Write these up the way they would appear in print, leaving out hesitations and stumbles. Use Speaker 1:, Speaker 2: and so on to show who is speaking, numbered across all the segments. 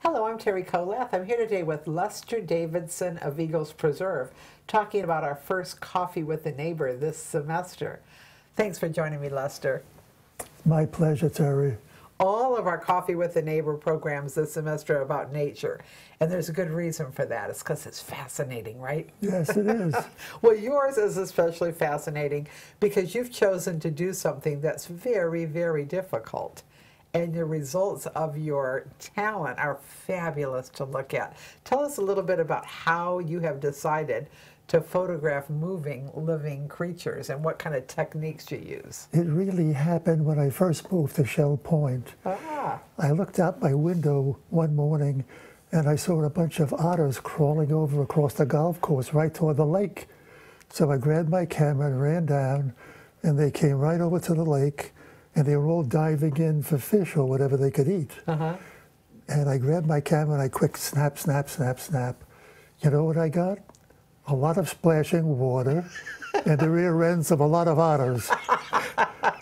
Speaker 1: Hello, I'm Terry Colath. I'm here today with Lester Davidson of Eagles Preserve, talking about our first Coffee with a Neighbor this semester. Thanks for joining me, Lester.
Speaker 2: My pleasure, Terry.
Speaker 1: All of our Coffee with a Neighbor programs this semester are about nature, and there's a good reason for that. It's because it's fascinating, right?
Speaker 2: Yes, it is.
Speaker 1: Well, yours is especially fascinating because you've chosen to do something that's very, very difficult. And the results of your talent are fabulous to look at. Tell us a little bit about how you have decided to photograph moving, living creatures and what kind of techniques you use.
Speaker 2: It really happened when I first moved to Shell Point. I looked out my window one morning and I saw a bunch of otters crawling over across the golf course right toward the lake. So I grabbed my camera and ran down, and they came right over to the lake, and they were all diving in for fish or whatever they could eat. And I grabbed my camera and I quick snap, snap, snap, snap. You know what I got? A lot of splashing water and the rear ends of a lot of otters.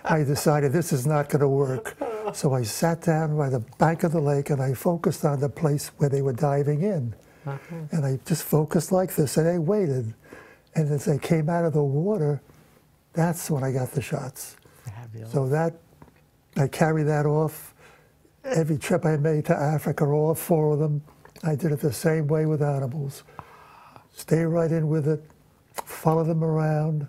Speaker 2: I decided this is not going to work. So I sat down by the bank of the lake and I focused on the place where they were diving in. And I just focused like this and I waited. And as they came out of the water, that's when I got the shots. So that, I carry that off. Every trip I made to Africa, all 4 of them, I did it the same way with animals. Stay right in with it, follow them around,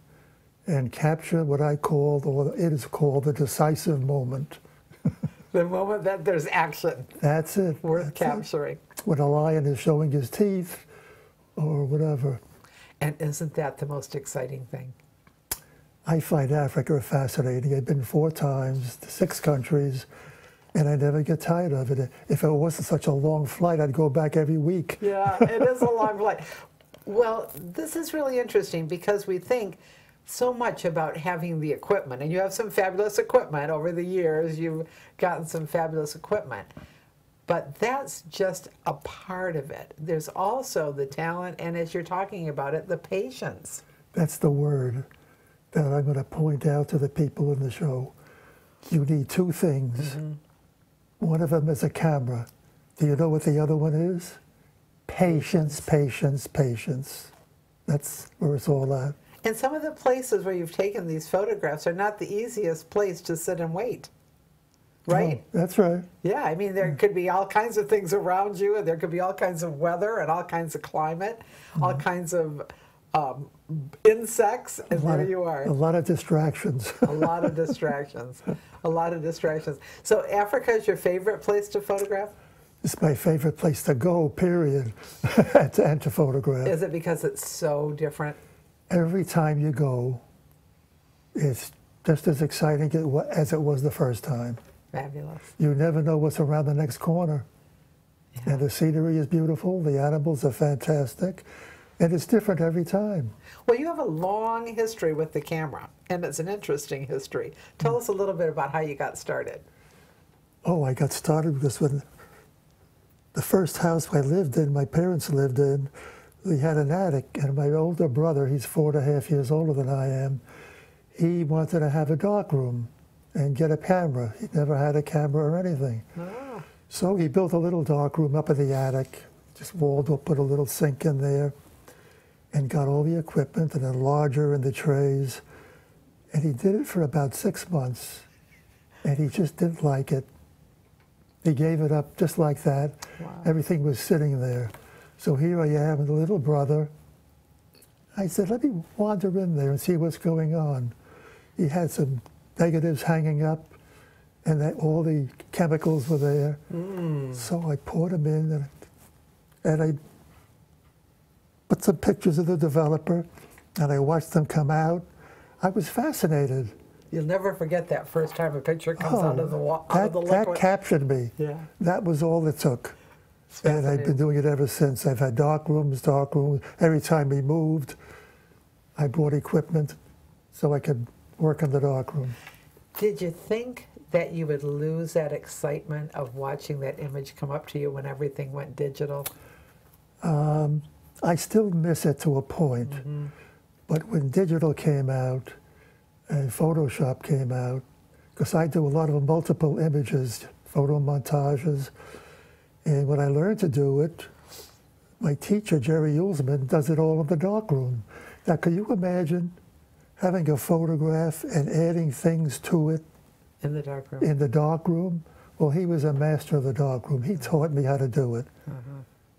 Speaker 2: and capture what I call, or it is called, the decisive moment.
Speaker 1: The moment that there's action.
Speaker 2: That's it.
Speaker 1: Worth capturing.
Speaker 2: When a lion is showing his teeth, or whatever.
Speaker 1: And isn't that the most exciting thing?
Speaker 2: I find Africa fascinating. I've been 4 times to 6 countries, and I never get tired of it. If it wasn't such a long flight, I'd go back every week.
Speaker 1: Yeah, it is a long flight. Well, this is really interesting because we think so much about having the equipment, and you have some fabulous equipment over the years. You've gotten some fabulous equipment. But that's just a part of it. There's also the talent, and as you're talking about it, the patience.
Speaker 2: That's the word that I'm going to point out to the people in the show. You need 2 things. One of them is a camera. Do you know what the other one is? Patience, patience, patience. That's where it's all at.
Speaker 1: And some of the places where you've taken these photographs are not the easiest place to sit and wait. Right?
Speaker 2: Oh, that's right.
Speaker 1: Yeah, I mean, there could be all kinds of things around you, and there could be all kinds of weather and all kinds of climate, all kinds of insects, and there you are.
Speaker 2: A lot of distractions.
Speaker 1: A lot of distractions. A lot of distractions. So Africa is your favorite place to photograph?
Speaker 2: It's my favorite place to go, period, and to photograph.
Speaker 1: Is it because it's so different?
Speaker 2: Every time you go, it's just as exciting as it was the first time.
Speaker 1: Fabulous.
Speaker 2: You never know what's around the next corner.
Speaker 1: Yeah.
Speaker 2: And the scenery is beautiful, the animals are fantastic, and it's different every time.
Speaker 1: Well, you have a long history with the camera, and it's an interesting history. Tell us a little bit about how you got started.
Speaker 2: Oh, I got started with this when the first house I lived in, my parents lived in, we had an attic, and my older brother, he's 4.5 years older than I am, he wanted to have a dark room and get a camera. He never had a camera or anything. So he built a little dark room up in the attic, just walled up, put a little sink in there, and got all the equipment and a larger in the trays. And he did it for about 6 months, and he just didn't like it. He gave it up just like that.
Speaker 1: Wow.
Speaker 2: Everything was sitting there. So here I am with a little brother. I said, let me wander in there and see what's going on. He had some negatives hanging up, and all the chemicals were there. So I poured them in, and I put some pictures of the developer, and I watched them come out. I was fascinated.
Speaker 1: You'll never forget that first time a picture comes out of the liquid.
Speaker 2: That captured me.
Speaker 1: Yeah.
Speaker 2: That was all it took. And I've been doing it ever since. I've had dark rooms. Every time we moved, I brought equipment so I could work in the dark room.
Speaker 1: Did you think that you would lose that excitement of watching that image come up to you when everything went digital?
Speaker 2: I still miss it to a point. But when digital came out and Photoshop came out, because I do a lot of multiple images, photo montages, And when I learned to do it, my teacher, Jerry Uelsman, does it all in the darkroom. Now, can you imagine having a photograph and adding things to it
Speaker 1: in the darkroom?
Speaker 2: In the darkroom? Well, he was a master of the darkroom. He taught me how to do it.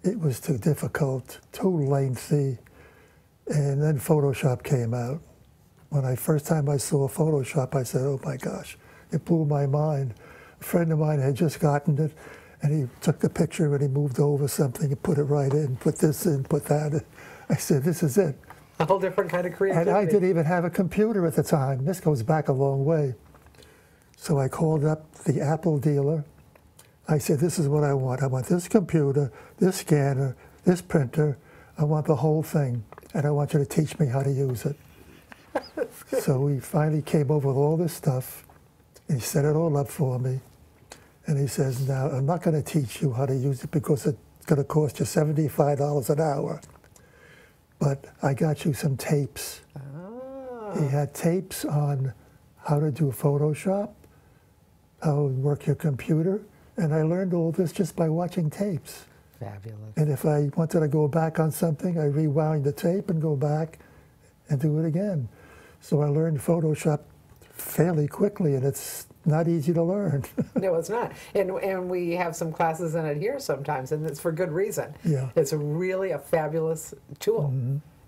Speaker 2: It was too difficult, too lengthy. And then Photoshop came out. When first time I saw Photoshop, I said, oh my gosh, it blew my mind. A friend of mine had just gotten it, and he took the picture and he moved over something and put it right in, put this in, put that in. I said, this is it.
Speaker 1: A whole different kind of creativity.
Speaker 2: And I didn't even have a computer at the time. This goes back a long way. So I called up the Apple dealer. I said, this is what I want. I want this computer, this scanner, this printer. I want the whole thing. And I want you to teach me how to use it. So he finally came over with all this stuff. And he set it all up for me. And he says, now, I'm not going to teach you how to use it because it's going to cost you $75 an hour. But I got you some tapes. He had tapes on how to do Photoshop, how to work your computer. And I learned all this just by watching tapes.
Speaker 1: Fabulous.
Speaker 2: And if I wanted to go back on something, I rewound the tape and go back and do it again. So I learned Photoshop fairly quickly, and it's not easy to learn.
Speaker 1: No, it's not. And we have some classes in it here sometimes, and it's for good reason.
Speaker 2: Yeah.
Speaker 1: It's really a fabulous tool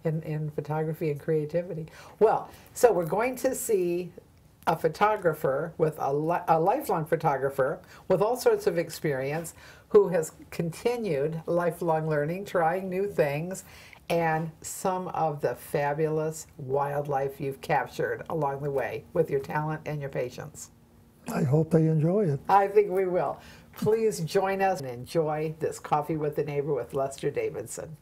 Speaker 1: in photography and creativity. Well, so we're going to see a photographer, with a lifelong photographer with all sorts of experience, who has continued lifelong learning, trying new things, and some of the fabulous wildlife you've captured along the way with your talent and your patience.
Speaker 2: I hope they enjoy it.
Speaker 1: I think we will. Please join us and enjoy this Coffee with the Neighbor with Lester Davidson.